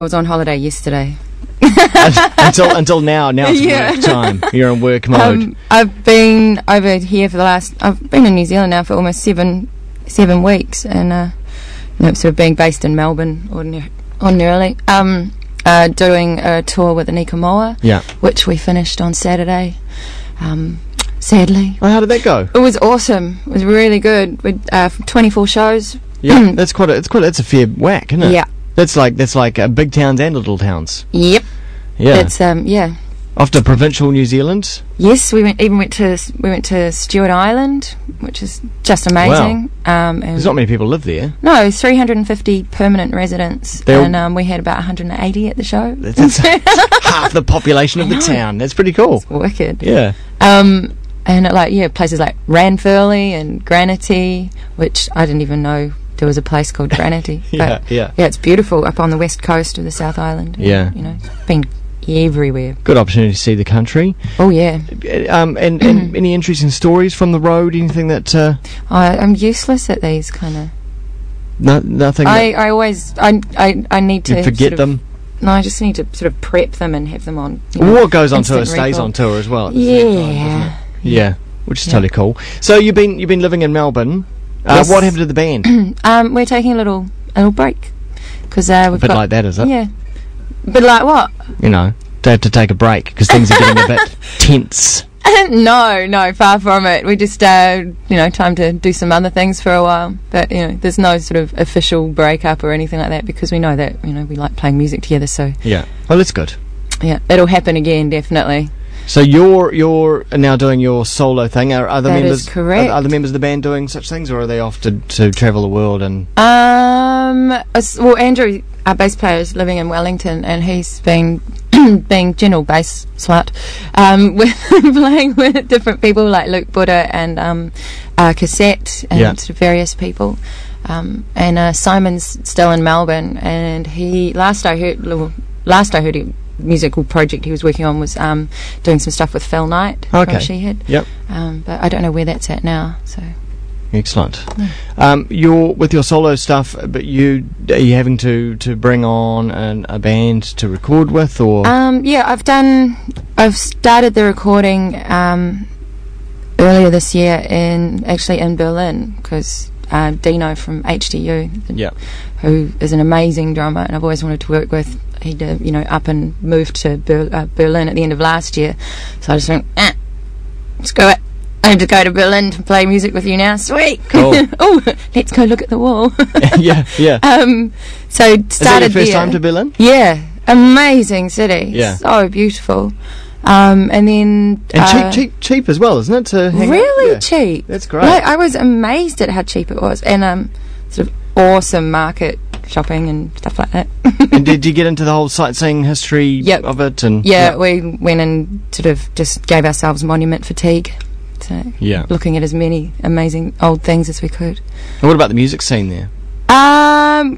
I was on holiday yesterday. until now it's work time. You're in work mode. I've been over here I've been in New Zealand now for almost seven weeks, and sort of being based in Melbourne ordinarily. Doing a tour with Anika Moa, which we finished on Saturday. Sadly. Oh, how did that go? It was awesome. It was really good. We 24 shows. Yeah, that's it's a fair whack, isn't it? Yeah. That's like big towns and little towns. Yep. Yeah. It's Off to provincial New Zealand. Yes, we went to Stewart Island, which is just amazing. Wow. And there's not many people live there. No, 350 permanent residents, and we had about 180 at the show. That's half the population of the town. That's pretty cool. It's wicked. Yeah. And places like Ranfurly and Granity, which I didn't even know there was a place called Granity. Yeah, it's beautiful up on the west coast of the South Island. Yeah. Been everywhere. Good opportunity to see the country. Oh yeah. And any interesting stories from the road? Anything that? I'm useless at these kind of. Nothing. I need to forget them. No, I just need to sort of prep them and have them on. What goes on tour stays on tour as well. At the same time, doesn't it? Yeah, which is totally cool. So you've been living in Melbourne. Yes. What happened to the band? We're taking a little break because we've a bit got, like that, is it? Yeah. But like what? They have to take a break because things are getting a bit tense. No, far from it. We just time to do some other things for a while. But there's no sort of official breakup or anything like that because we know that we like playing music together. So yeah, well, that's good. Yeah, it'll happen again, definitely. So you're now doing your solo thing. Are other members? Is correct. Are other members of the band doing such things, or are they off to travel the world and? Well, Andrew, our bass player, is living in Wellington, and he's been being general bass slut, playing with different people like Luke Buddha and Cassette and sort of various people. And Simon's still in Melbourne, and last I heard he musical project he was working on was doing some stuff with Phil Knight from Shehead. Yep. But I don't know where that's at now. So excellent. You're with your solo stuff, but are you having to bring on a band to record with, or? I've started the recording earlier this year in Berlin because Dino from HDU, who is an amazing drummer, and I've always wanted to work with. He did, up and moved to Berlin at the end of last year. So I just went, screw it. I have to go to Berlin to play music with you now. Sweet. Cool. Oh, let's go look at the wall. Yeah. So started there. Is that your first time to Berlin? Yeah. Amazing city. Yeah. So beautiful. And then... cheap as well, isn't it? To hang really out? cheap. That's great. I was amazed at how cheap it was. And sort of awesome market shopping and stuff like that. And did you get into the whole sightseeing history of it? And we went and sort of just gave ourselves monument fatigue. So looking at as many amazing old things as we could. And what about the music scene there?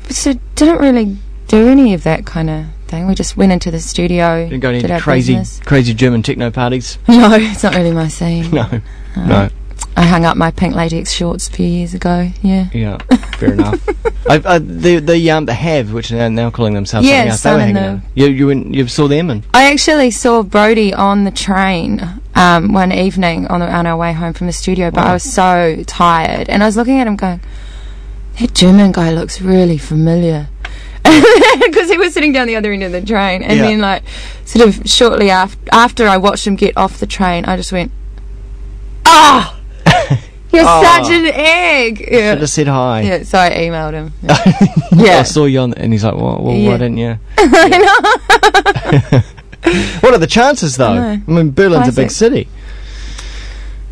So didn't really do any of that kind of thing. We just went into the studio. Didn't go to any crazy German techno parties? No, it's not really my scene. No. I hung up my pink latex shorts a few years ago. Yeah, fair enough. The Have, which are now calling themselves something else, they were hanging out. You saw them, and I actually saw Brody on the train one evening on our way home from the studio. But I was so tired, and I was looking at him going, "That German guy looks really familiar." Because he was sitting down the other end of the train, and then sort of shortly after I watched him get off the train, I just went, "Ah." You're such an egg. Should have said hi. Yeah, so I emailed him. I saw you on, and he's like, "Well, why didn't you?" I know. What are the chances, though? I mean, Berlin's a big city.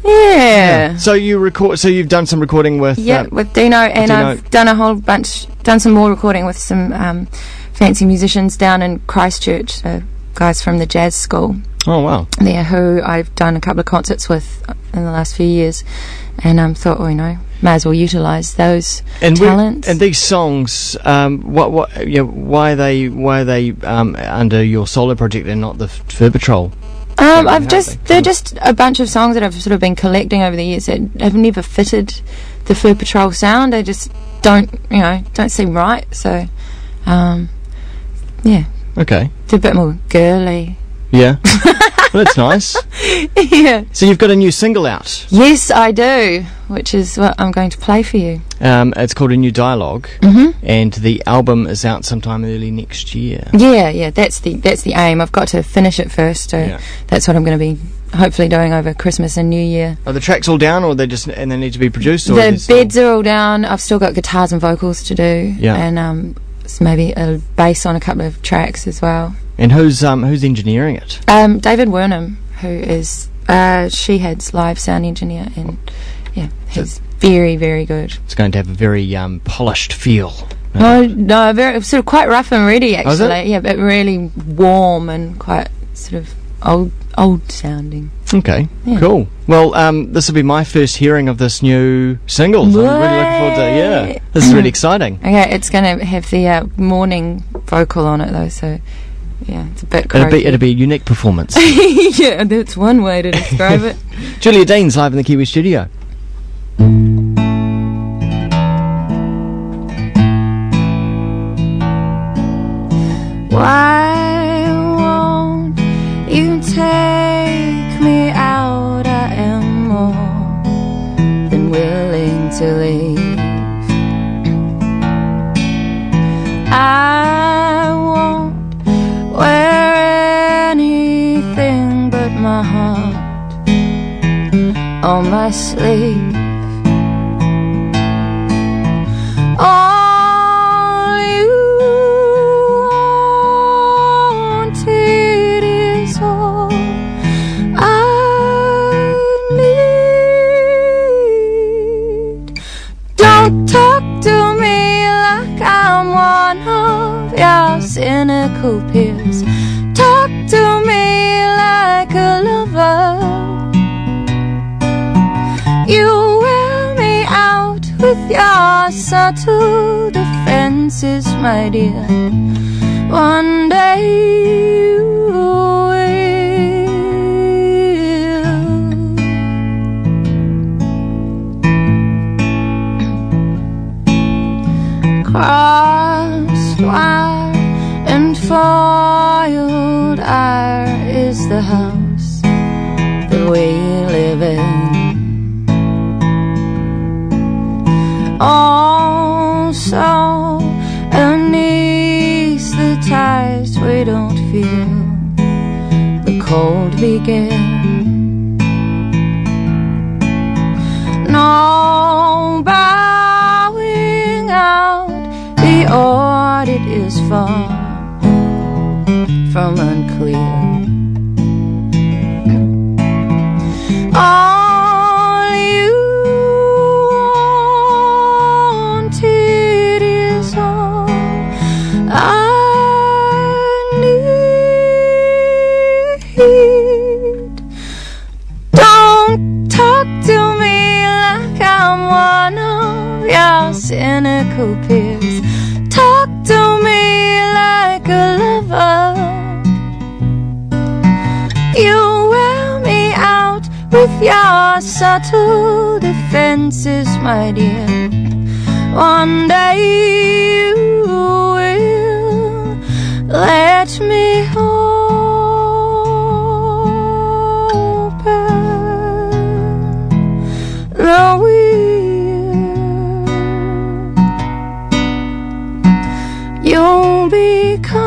Yeah. So you've done some recording with with Dino, and I've done some more recording with some fancy musicians down in Christchurch, guys from the jazz school. Oh wow! There, who I've done a couple of concerts with in the last few years, and thought, may as well utilise those talents. And these songs, why are they under your solo project and not the Fur Patrol? They're just a bunch of songs that I've sort of been collecting over the years that have never fitted the Fur Patrol sound. They just don't seem right. So, Yeah. Okay. It's a bit more girly. Yeah. Well, that's nice. Yeah. So you've got a new single out. Yes, I do, which is what I'm going to play for you. It's called A New Dialogue, and the album is out sometime early next year. Yeah, that's the aim. I've got to finish it first, so that's what I'm going to be hopefully doing over Christmas and New Year. Are the tracks all down, or they need to be produced? Or the beds are all down. I've still got guitars and vocals to do, and maybe a bass on a couple of tracks as well. And who's engineering it? David Wernham, who is Shehead's live sound engineer, and he's very, very good. It's going to have a very polished feel. No, very sort of quite rough and ready actually. Oh, is it? Yeah, but really warm and quite sort of old sounding. Okay, cool. Well, this will be my first hearing of this new single. So I'm really looking forward to it. Yeah, this is really exciting. Okay, it's going to have the morning vocal on it though, so yeah, it's a bit crazy. It'll be a unique performance. Yeah, that's one way to describe it. Julia Dean's live in the Kiwi studio. Why won't you take me out? I am more than willing to leave. I won't wear anything but my heart on my sleeve. All you wanted is all I need. Don't talk to me like I'm one of your cynical peers. Talk to me like a lover. You wear me out with your subtle defenses, my dear. One day you will. Crossed wire and foiled iron is the house that we live in. Also, beneath the ties we don't feel the cold begin. No bowing out, the audit is far from unclear. All you wanted is all I need. Don't talk to me like I'm one of your cynical peers. Talk to me like a lover. You wear me out with your subtle defenses, my dear. One day you will let me open the wheel. You'll be calm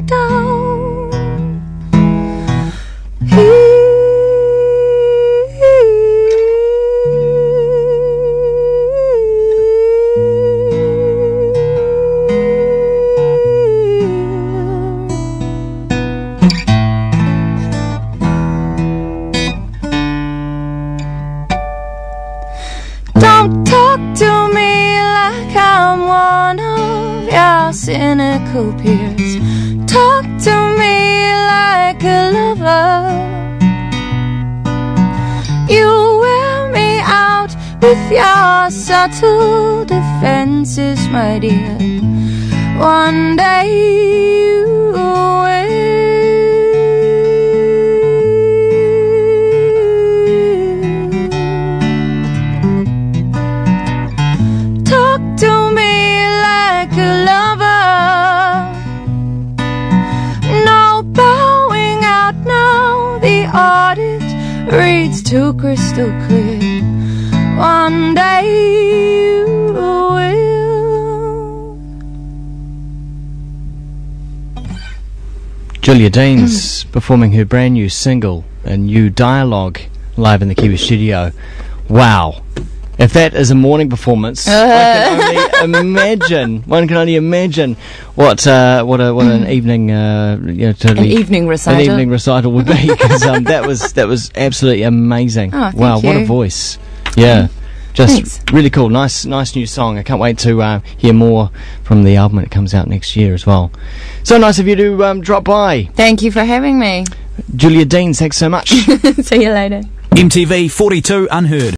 down here. Don't talk to me like I'm one of your cynical peers. Talk to me like a lover. You wear me out with your subtle defenses, my dear. One day you will. Talk to me like a too crystal clear. One day you will. Julia Dean's performing her brand new single, a new dialogue, live in the Kiwi studio. Wow. If that is a morning performance, one can only imagine what an evening evening recital would be, because that was absolutely amazing. Oh, wow, you. What a voice! Yeah, just Thanks. really cool. Nice new song. I can't wait to hear more from the album when it comes out next year as well. So nice of you to drop by. Thank you for having me. Julia Dean, thanks so much. See you later. MTV 42 Unheard.